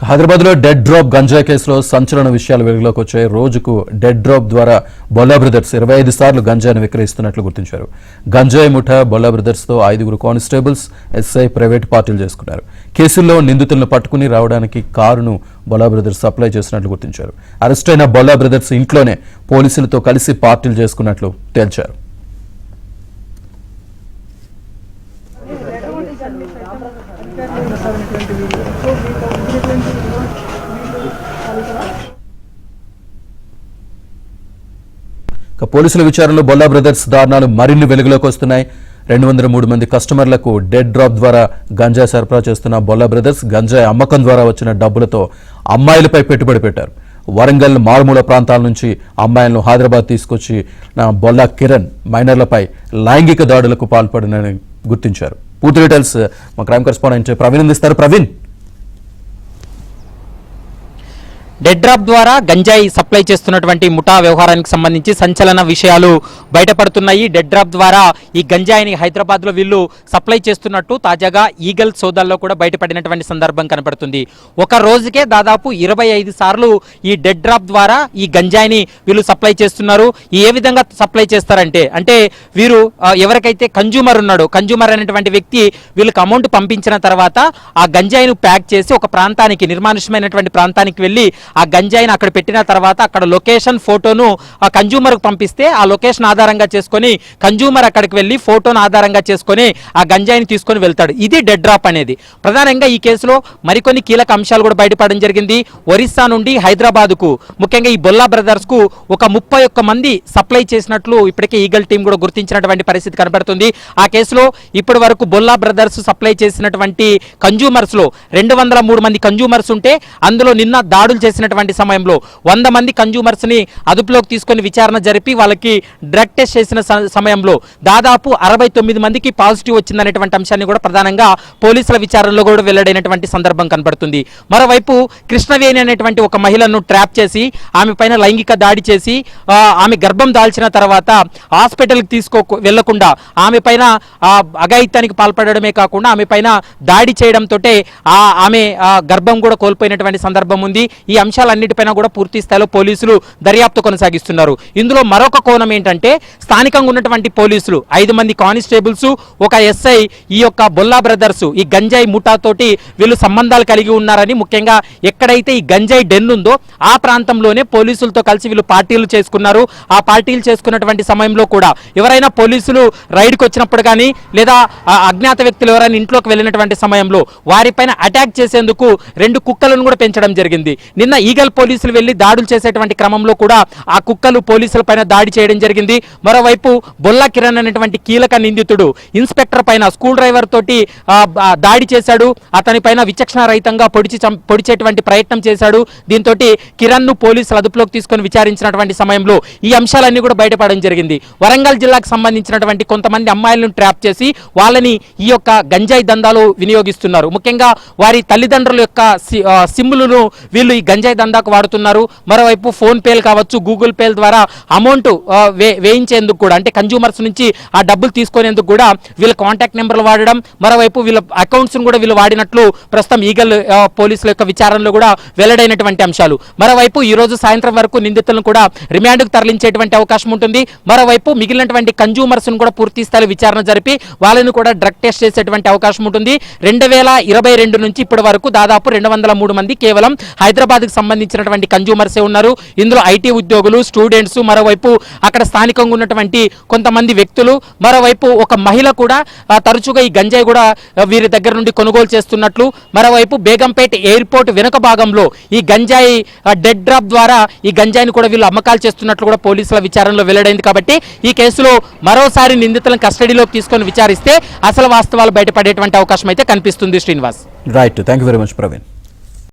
హైదరాబాద్లో dead drop గంజాయి కేసులో సంచలన విషయాలు వెలుగులోకి వచ్చాయి. రోజుకు డెడ్ డ్రాప్ ద్వారా బొల్లా బ్రదర్స్ 25 సార్లు గంజాయిని విక్రయిస్తున్నట్లు గుర్తించారు. గంజాయి ముఠా బొల్లా బ్రదర్స్తో 5 కానిస్టేబుల్స్, ఎస్ఐ, ప్రైవేట్ పార్టీలు చేసుకున్నారు. కేసుల్లో నిందితులను పట్టుకుని రావడానికి కారును బొల్లా బ్రదర్స్ సప్లై చేసినట్లు గుర్తించారు. అరెస్ట్ అయిన బొల్లా బ్రదర్స్ ఇంట్లోనే పోలీసులతో కలిసి పార్టీలు చేసుకున్నట్లు తేల్చారు. పోలీసుల విచారణలో బొల్లా బ్రదర్స్ దారుణాలు మరిన్ని వెలుగులోకి వస్తున్నాయి. 203 మంది కస్టమర్లకు డెడ్ డ్రాప్ ద్వారా గంజాయి సరఫరా చేస్తున్న బొల్లా బ్రదర్స్ గంజాయి అమ్మకం ద్వారా వచ్చిన డబ్బులతో అమ్మాయిలపై పెట్టుబడి పెట్టారు. వరంగల్ మారుమూల ప్రాంతాల నుంచి అమ్మాయిలను హైదరాబాద్ తీసుకొచ్చి బొల్లా కిరణ్ మైనర్లపై లైంగిక దాడులకు పాల్పడినని గుర్తించారు. పూర్తి డీటెయిల్స్ మా క్రైమ్ కరెస్పాండెంట్ ప్రవీణ్ అందిస్తారు. ప్రవీణ్, డెడ్ డ్రాప్ ద్వారా గంజాయి సప్లై చేస్తున్నటువంటి ముఠా వ్యవహారానికి సంబంధించి సంచలన విషయాలు బయటపడుతున్నాయి. డెడ్ డ్రాప్ ద్వారా ఈ గంజాయిని హైదరాబాద్లో వీళ్ళు సప్లై చేస్తున్నట్టు తాజాగా ఈగల్ సోదాల్లో కూడా బయటపడినటువంటి సందర్భం కనపడుతుంది. ఒక రోజుకే దాదాపు 25 సార్లు ఈ డెడ్ డ్రాప్ ద్వారా ఈ గంజాయిని వీళ్ళు సప్లై చేస్తున్నారు. ఏ విధంగా సప్లై చేస్తారంటే వీరు ఎవరికైతే కన్జ్యూమర్ ఉన్నాడో, కన్జ్యూమర్ అనేటువంటి వ్యక్తి వీళ్ళకి అమౌంట్ పంపించిన తర్వాత ఆ గంజాయిని ప్యాక్ చేసి ఒక ప్రాంతానికి, నిర్మానుష్యమైనటువంటి ప్రాంతానికి వెళ్ళి ఆ గంజాయిని అక్కడ పెట్టిన తర్వాత అక్కడ లొకేషన్ ఫోటోను ఆ కన్జ్యూమర్కు పంపిస్తే ఆ లొకేషన్ ఆధారంగా చేసుకొని కన్జ్యూమర్ అక్కడికి వెళ్ళి ఫోటోను ఆధారంగా చేసుకొని ఆ గంజాయిని తీసుకొని వెళ్తాడు. ఇది డెడ్ డ్రాప్ అనేది. ప్రధానంగా ఈ కేసులో మరికొన్ని కీలక అంశాలు కూడా బయటపడడం జరిగింది. ఒరిస్సా నుండి హైదరాబాద్కు, ముఖ్యంగా ఈ బొల్లా బ్రదర్స్కు ఒక 31 మంది సప్లై చేసినట్లు ఇప్పటికే ఈగల్ టీం కూడా గుర్తించినటువంటి పరిస్థితి కనబడుతుంది. ఆ కేసులో ఇప్పటి వరకు బొల్లా బ్రదర్స్ సప్లై చేసినటువంటి కన్జ్యూమర్స్ లో 203 మంది కన్జ్యూమర్స్ ఉంటే అందులో నిన్న దాడులు చేసినటువంటి సమయంలో 100 మంది కన్జ్యూమర్స్ ని అదుపులోకి తీసుకొని విచారణ జరిపి వాళ్ళకి డ్రగ్ టెస్ట్ చేసిన సమయంలో దాదాపు 69 మందికి పాజిటివ్ వచ్చిందనేటువంటి అంశాన్ని కూడా ప్రధానంగా పోలీసుల విచారణలో కూడా వెల్లడైనటువంటి సందర్భం కనబడుతుంది. మరోవైపు కృష్ణవేణి అనేటువంటి ఒక మహిళను ట్రాప్ చేసి ఆమె పైన లైంగిక దాడి చేసి ఆమె గర్భం దాల్చిన తర్వాత హాస్పిటల్కి వెళ్లకుండా ఆమె పైన అఘాయిత్యానికి పాల్పడమే కాకుండా ఆమె పైన దాడి చేయడంతో ఆమె గర్భం కూడా కోల్పోయినటువంటి సందర్భం ఉంది. ఈ అంశాలన్నిటిపైన కూడా పూర్తి స్థాయిలో పోలీసులు దర్యాప్తు కొనసాగిస్తున్నారు. ఇందులో మరొక కోణం ఏంటంటే స్థానికంగా ఉన్నటువంటి పోలీసులు 5 మంది కానిస్టేబుల్స్, ఒక ఎస్ఐ ఈ యొక్క బొల్లా బ్రదర్స్ ఈ గంజాయి ముఠాతోటి వీళ్ళు సంబంధాలు కలిగి ఉన్నారని, ముఖ్యంగా ఎక్కడైతే ఈ గంజాయి డెన్ ఉందో ఆ ప్రాంతంలోనే పోలీసులతో కలిసి వీళ్ళు పార్టీలు చేసుకున్నారు. ఆ పార్టీలు చేసుకున్నటువంటి సమయంలో కూడా ఎవరైనా పోలీసులు రైడ్కి వచ్చినప్పుడు కానీ లేదా అజ్ఞాత వ్యక్తులు ఎవరైనా ఇంట్లోకి వెళ్ళినటువంటి సమయంలో వారిపైన అటాక్ చేసేందుకు 2 కుక్కలను కూడా పెంచడం జరిగింది. నిన్న ఈగల్ పోలీసులు వెళ్లి దాడులు చేసేటువంటి క్రమంలో కూడా ఆ కుక్కలు పోలీసుల పైన దాడి చేయడం జరిగింది. మరోవైపు బొల్లా కిరణ్ అనేటువంటి కీలక నిందితుడు ఇన్స్పెక్టర్ పైన స్కూల్ డ్రైవర్ తోటి దాడి చేశాడు. అతని పైన విచక్షణ రహితంగా పొడిచేటువంటి ప్రయత్నం చేశాడు. దీంతో కిరణ్ ను పోలీసులు అదుపులోకి తీసుకొని విచారించినటువంటి సమయంలో ఈ అంశాలన్నీ కూడా బయటపడడం జరిగింది. వరంగల్ జిల్లాకు సంబంధించినటువంటి కొంతమంది అమ్మాయిలను ట్రాప్ చేసి వాళ్ళని ఈ యొక్క గంజాయి దందాలో వినియోగిస్తున్నారు. ముఖ్యంగా వారి తల్లిదండ్రుల యొక్క సిమ్లను వీళ్ళు ఈ గంజాయి దందాకు వాడుతున్నారు. మరోవైపు ఫోన్ పేలు కావచ్చు, గూగుల్ పేల ద్వారా అమౌంట్ వేయించేందుకు కూడా, అంటే కన్జ్యూమర్స్ నుంచి ఆ డబ్బులు తీసుకునేందుకు కూడా వీళ్ళ కాంటాక్ట్ నెంబర్లు వాడడం, మరోవైపు వీళ్ళ అకౌంట్స్ కూడా వీళ్ళు వాడినట్లు ప్రస్తుతం ఈగల్ పోలీసుల యొక్క విచారణలో కూడా వెల్లడైనటువంటి అంశాలు. మరోవైపు ఈ రోజు సాయంత్రం వరకు నిందితులను కూడా రిమాండ్కు తరలించేటువంటి అవకాశం ఉంటుంది. మరోవైపు మిగిలినటువంటి కన్జ్యూమర్స్ కూడా పూర్తి స్థాయి విచారణ జరిపి వాళ్ళని కూడా డ్రగ్ టెస్ట్ చేసేటువంటి అవకాశం ఉంటుంది. 2022 నుంచి ఇప్పటి వరకు దాదాపు 203 మంది కేవలం హైదరాబాద్కు సంబంధించినటువంటి కన్జ్యూమర్సే ఉన్నారు. ఇందులో ఐటీ ఉద్యోగులు, స్టూడెంట్స్, మరోవైపు అక్కడ స్థానికంగా ఉన్నటువంటి కొంతమంది వ్యక్తులు, మరోవైపు ఒక మహిళ కూడా తరచుగా ఈ గంజాయి కూడా వీరి దగ్గర నుండి కొనుగోలు చేస్తున్నట్లు, మరోవైపు బేగంపేట ఎయిర్పోర్ట్ వెనుక భాగంలో ఈ గంజాయి డెడ్ డ్రాప్ ద్వారా ఈ గంజాయిని కూడా వీళ్ళు అమ్మకాలు చేస్తున్నట్లు కూడా పోలీసుల విచారణలో వెల్లడైంది. కాబట్టి ఈ కేసులో మరోసారి నిందితులను కస్టడీలోకి తీసుకొని విచారిస్తే అసలు వాస్తవాలు బయటపడేటువంటి అవకాశం అయితే కనిపిస్తుంది. Srinivas, right, thank you very much Praveen.